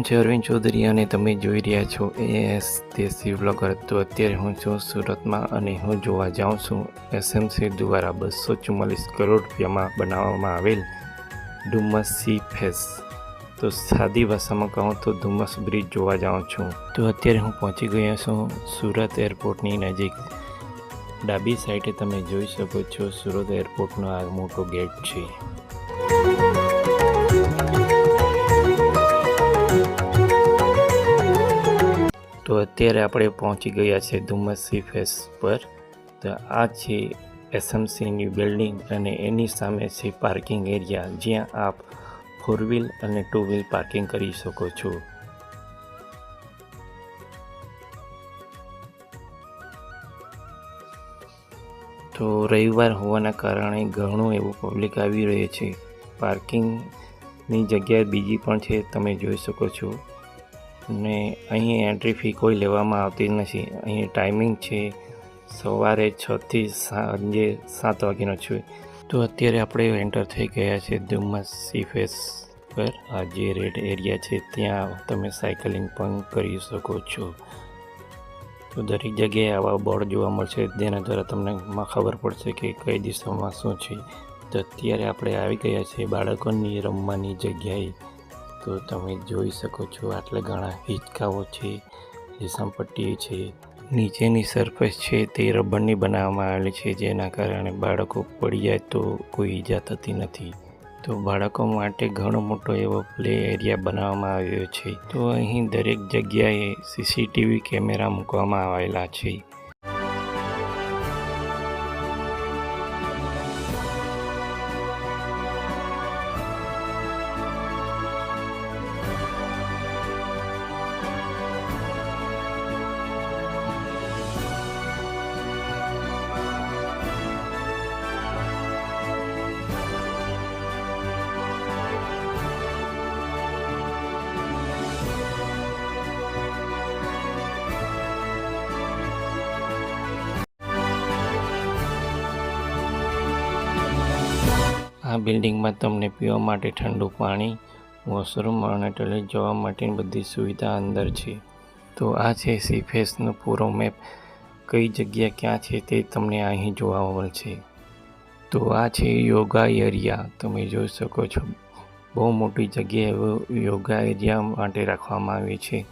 છે અરવિંદ ચૌધરી અને તમે જોઈ રહ્યા છો AS દેશી વ્લોગર। તો અત્યારે હું છું સુરતમાં અને હું જોવા જાઉં છું SMC દ્વારા 244 કરોડ રૂપિયામાં બનાવવામાં આવેલ ડુમસ સી ફેસ। તો સાદી ભાષામાં કહું તો ડુમસ બ્રિજ જોવા જાઉં છું। તો અત્યારે હું પહોંચી ગયો છું સુરત એરપોર્ટની નજીક। ડાબી સાઈડે તમે જોઈ શકો છો સુરત એરપોર્ટનો આ મોટો ગેટ છે। તો અત્યારે આપણે પહોંચી ગયા છે ડુમસ સી ફેસ પર। તો આ છે SMCની બિલ્ડિંગ અને એની સામે છે પાર્કિંગ એરિયા, જ્યાં આપ 4 વ્હીલ અને 2 વ્હીલ પાર્કિંગ કરી શકો છો। તો રવિવાર હોવાના કારણે ઘણું એવું પબ્લિક આવી રહ્યું છે। પાર્કિંગની જગ્યા બીજી પણ છે, તમે જોઈ શકો છો। ને અહીં એન્ટ્રી ફી કોઈ લેવામાં આવતી નથી। અહીં ટાઈમિંગ છે સવારે 6 થી સાંજે 7 વાગ્યાનો છે। તો અત્યારે આપણે એન્ટર થઈ ગયા છે ડુમસ સી ફેસ પર। આ જે રેડ એરિયા છે ત્યાં તમે સાયકલિંગ પણ કરી શકો છો। તો દરેક જગ્યાએ આવા બોર્ડ જોવા મળશે, જેના દ્વારા તમને ખબર પડશે કે કઈ દિશામાં શું છે। તો અત્યારે આપણે આવી ગયા છે બાળકોની રમવાની જગ્યાએ। તો તમે જોઈ શકો છો આટલા ઘણા હિંચકાઓ છે, લીસમપટ્ટી છે, નીચેની સરફેસ છે તે રબરની બનાવવામાં આવેલી છે, જેના કારણે બાળકો પડી જાય તો કોઈ ઈજા થતી નથી। તો બાળકો માટે ઘણો મોટો એવો પ્લે એરિયા બનાવવામાં આવ્યો છે। તો અહીં દરેક જગ્યાએ CCTV કેમેરા મૂકવામાં આવેલા છે। આ બિલ્ડિંગમાં તમને પીવા માટે ઠંડુ પાણી, વોશરૂમ અને ટોયલેટ જવા માટેની બધી સુવિધા અંદર છે। તો આ છે સી ફેસનો પૂરો મેપ। કઈ જગ્યા ક્યાં છે તે તમને અહીં જોવા મળશે। તો આ છે યોગા એરિયા, તમે જોઈ શકો છો બહુ મોટી જગ્યા એવો યોગા એરિયા માટે રાખવામાં આવી છે।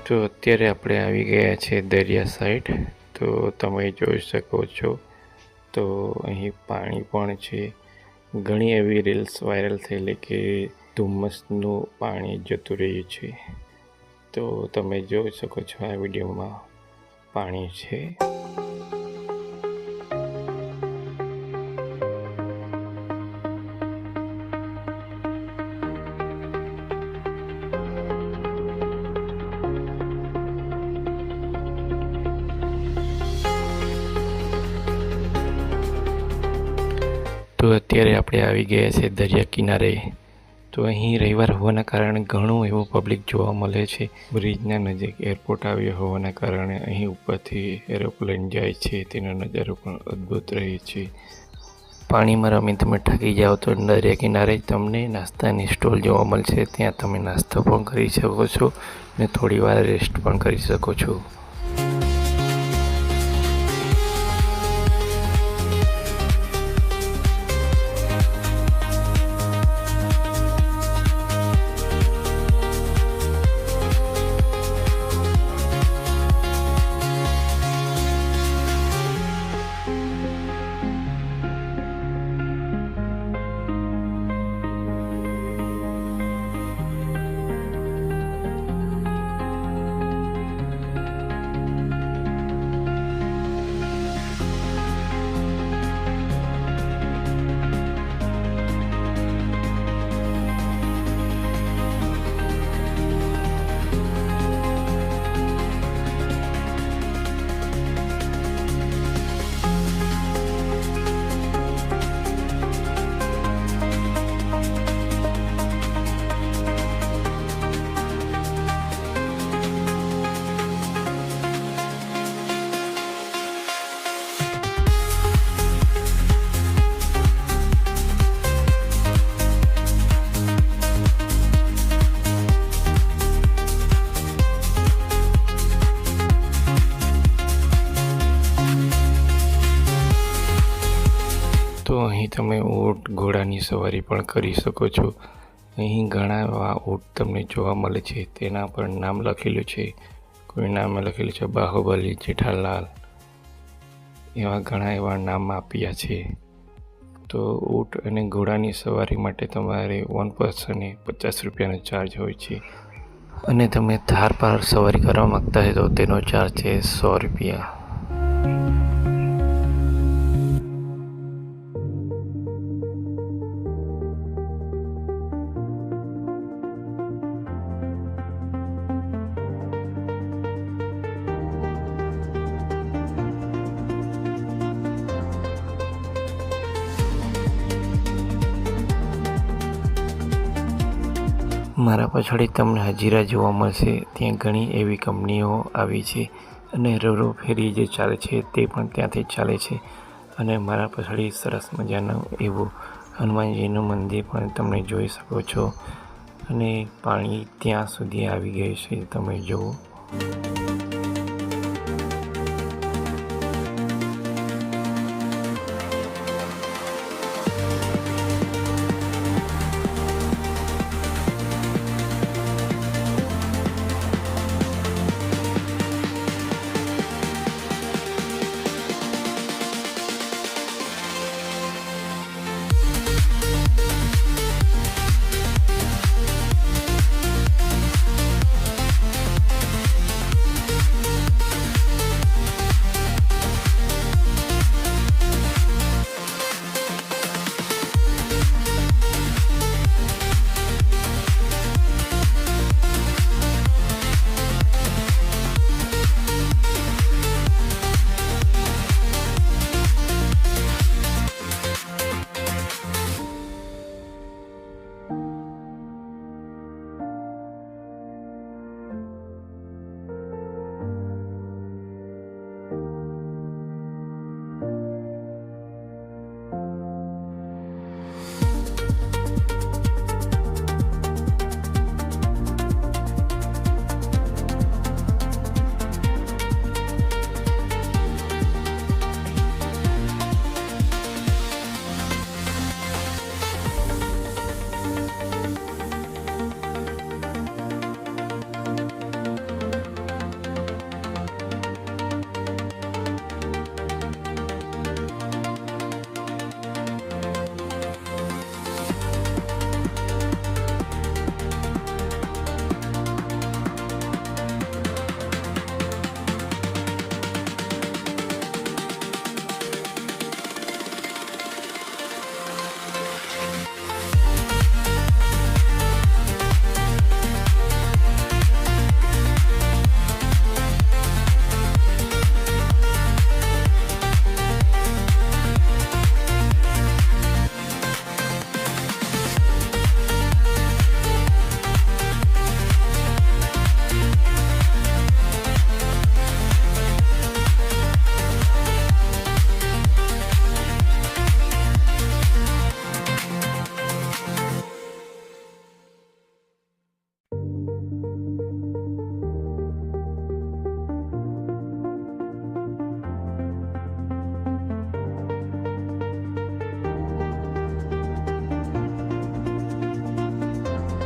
તો અત્યારે આપણે આવી ગયા છે દરિયા સાઈડ। તો તમે જોઈ શકો છો તો અહીં પાણી પણ છે। ઘણી એવી રીલ્સ વાયરલ થયેલી કે ધુમ્મસનું પાણી જતું રહ્યું છે। તો તમે જોઈ શકો છો આ વિડીયોમાં પાણી છે। તો અત્યારે આપણે આવી ગયા છે દરિયા કિનારે। તો અહીં રવિવાર હોવાના કારણે ઘણું એવું પબ્લિક જોવા મળે છે। બ્રિજના નજીક એરપોર્ટ આવ્યો હોવાના કારણે અહીં ઉપરથી એરોપ્લેન જાય છે, તેનો નજારો પણ અદ્ભુત રહે છે। પાણીમાં રમી તમે થાકી જાઓ તો દરિયા કિનારે તમને નાસ્તાની સ્ટોલ જોવા મળશે, ત્યાં તમે નાસ્તો પણ કરી શકો છો અને થોડી વાર રેસ્ટ પણ કરી શકો છો। અહીં તમે ઊંટ ઘોડાની સવારી પણ કરી શકો છો. અહીં ઘણા એવા ઊંટ તમને જોવા મળે છે. તેના પર નામ લખેલું છે. કોઈ નામે લખેલું છે બાહુબલી, જેઠાલાલ, એવા ઘણા એવા નામ આપ્યા છે. તો ઊંટ અને ઘોડાની સવારી માટે તમારે 1 પર્સને 50 રૂપિયાનો ચાર્જ હોય છે. અને તમે થાર પર સવારી કરવા માગતા હોય તો તેનો ચાર્જ છે 100 રૂપિયા. મારા પાછળ તમને હજીરા જોવા મળશે. ત્યાં ઘણી એવી કંપનીઓ આવી છે અને રોરો ફેરી જે ચાલે છે તે પણ ત્યાંથી ચાલે છે. અને મારા પાછળ સરસ મજાનું એવું હનુમાનજીનું મંદિર પણ તમે જોઈ શકો છો. અને પાણી ત્યાં સુધી આવી ગયું છે, તમે જુઓ.